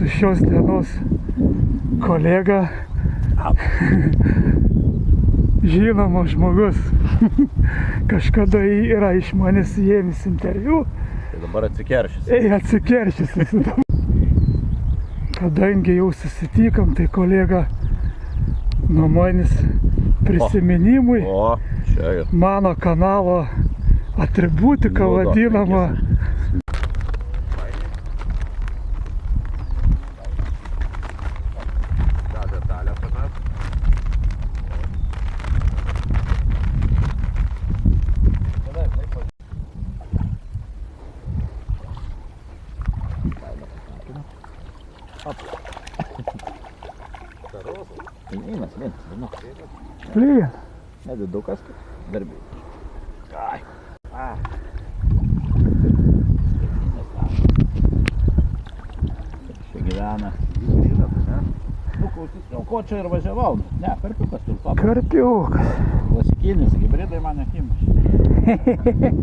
mūsų šios dienos kolega, žinomas žmogus. Kažkada yra iš manęs ėmęs interviu. Tai dabar atsikeršys. Atsikeršys. Kadangi jau susitikom, tai kolega nuo manęs prisiminimui čia ir mano kanalo atributika vadinama. Lyja. Nedidukas, darbiai. Čia gyvena. Nu, ko čia ir važiavau? Ne, karpiukas. Karpiukas. Klasikinis, hibridai man nekimas.